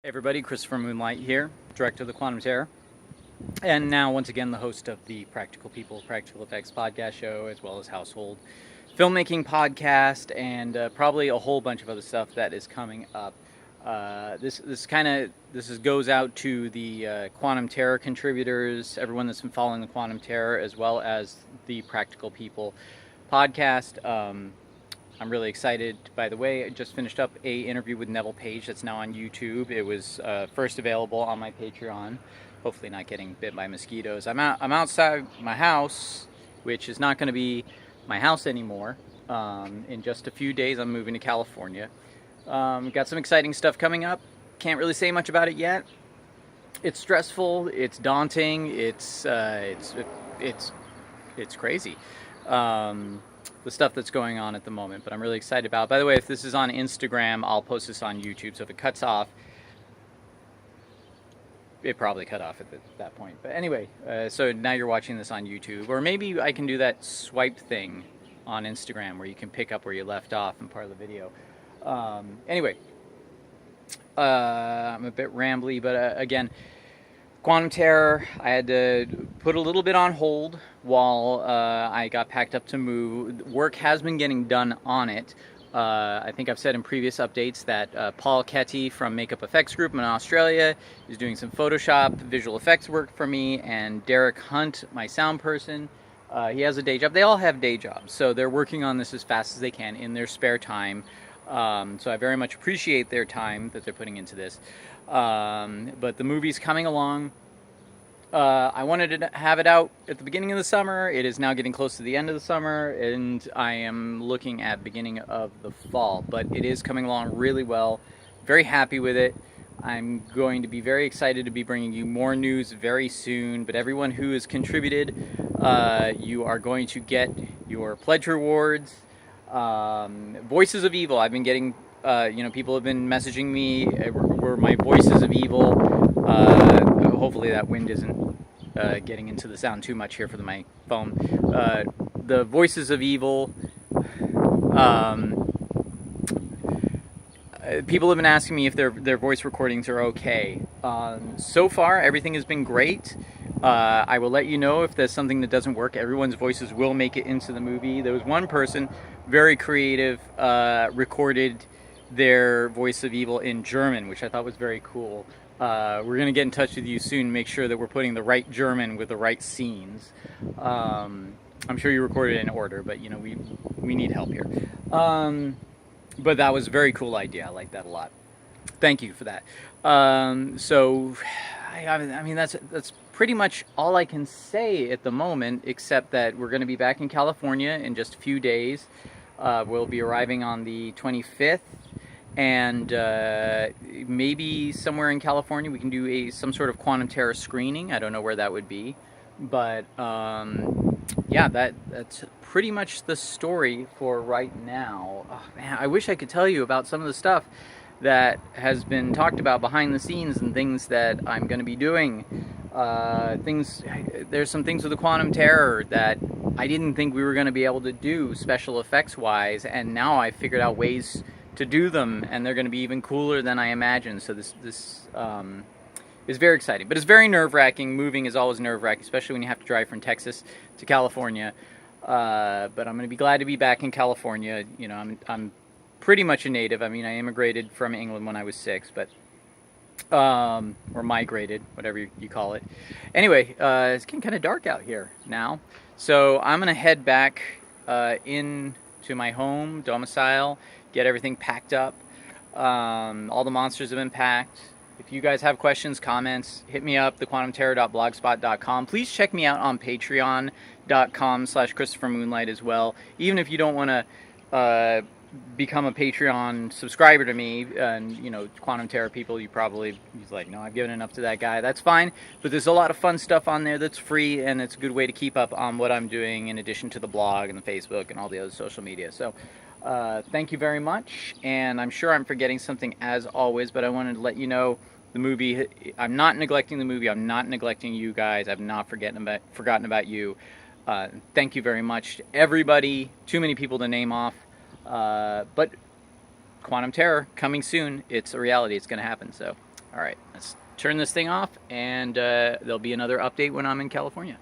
Hey everybody, Christopher Moonlight here, director of the Quantum Terror, and now once again the host of the Practical People, Practical Effects podcast show, as well as Household Filmmaking podcast, and probably a whole bunch of other stuff that is coming up. This goes out to the Quantum Terror contributors, everyone that's been following the Quantum Terror, as well as the Practical People podcast. I'm really excited. By the way, I just finished up a interview with Neville Page that's now on YouTube. It was first available on my Patreon. Hopefully not getting bit by mosquitoes. I'm outside my house, which is not going to be my house anymore. In just a few days, I'm moving to California. Got some exciting stuff coming up. Can't really say much about it yet. It's stressful. It's daunting. It's crazy. The stuff that's going on at the moment, but I'm really excited about it. By the way, if this is on Instagram, I'll post this on YouTube, so if it cuts off, it probably cut off at that point. But anyway, so now you're watching this on YouTube, or maybe I can do that swipe thing on Instagram where you can pick up where you left off in part of the video. Anyway, I'm a bit rambly, but again, Quantum Terror, I had to put a little bit on hold while I got packed up to move. Work has been getting done on it. I think I've said in previous updates that Paul Ketty from Makeup Effects Group in Australia is doing some Photoshop visual effects work for me, and Derek Hunt, my sound person, he has a day job. They all have day jobs, so they're working on this as fast as they can in their spare time. So I very much appreciate their time that they're putting into this. But the movie's coming along. I wanted to have it out at the beginning of the summer. It is now getting close to the end of the summer, and I am looking at beginning of the fall. But it is coming along really well. Very happy with it. I'm going to be very excited to be bringing you more news very soon. But everyone who has contributed, you are going to get your pledge rewards. Voices of Evil. I've been getting, people have been messaging me. Were my Voices of Evil. Hopefully that wind isn't getting into the sound too much here for my phone. The Voices of Evil. People have been asking me if their voice recordings are okay. So far, everything has been great. I will let you know if there's something that doesn't work. Everyone's voices will make it into the movie. There was one person, very creative, recorded their Voice of Evil in German, which I thought was very cool. We're going to get in touch with you soon, make sure that we're putting the right German with the right scenes. I'm sure you recorded it in order, but we need help here. But that was a very cool idea. I like that a lot. Thank you for that. I mean that's pretty much all I can say at the moment, except that we're going to be back in California in just a few days. We'll be arriving on the 25th. And maybe somewhere in California we can do some sort of Quantum Terror screening. I don't know where that would be, but yeah, that's pretty much the story for right now. Oh, man, I wish I could tell you about some of the stuff that has been talked about behind the scenes and things that I'm going to be doing. There's some things with the Quantum Terror that I didn't think we were going to be able to do special effects wise, and now I figured out ways to do them, and they're going to be even cooler than I imagined. So this is very exciting, but it's very nerve-wracking. Moving is always nerve-wracking, especially when you have to drive from Texas to California. But I'm going to be glad to be back in California. I'm pretty much a native. I mean, I immigrated from England when I was 6, but or migrated, whatever you call it. Anyway, it's getting kind of dark out here now, so I'm going to head back into my home domicile. Get everything packed up. All the monsters have been packed. If you guys have questions, comments, hit me up, thequantumterror.blogspot.com. Please check me out on patreon.com/ChristopherMoonlight as well. Even if you don't want to become a Patreon subscriber to me, and Quantum Terror people, he's like, no, I've given enough to that guy. That's fine, but there's a lot of fun stuff on there that's free, and it's a good way to keep up on what I'm doing in addition to the blog and the Facebook and all the other social media. So thank you very much, and I'm sure I'm forgetting something as always, but I wanted to let you know the movie, I'm not neglecting the movie, I'm not neglecting you guys, I've not forgotten about you. Thank you very much to everybody, too many people to name off, but Quantum Terror coming soon. It's a reality. It's going to happen. So All right, let's turn this thing off, and there'll be another update when I'm in California.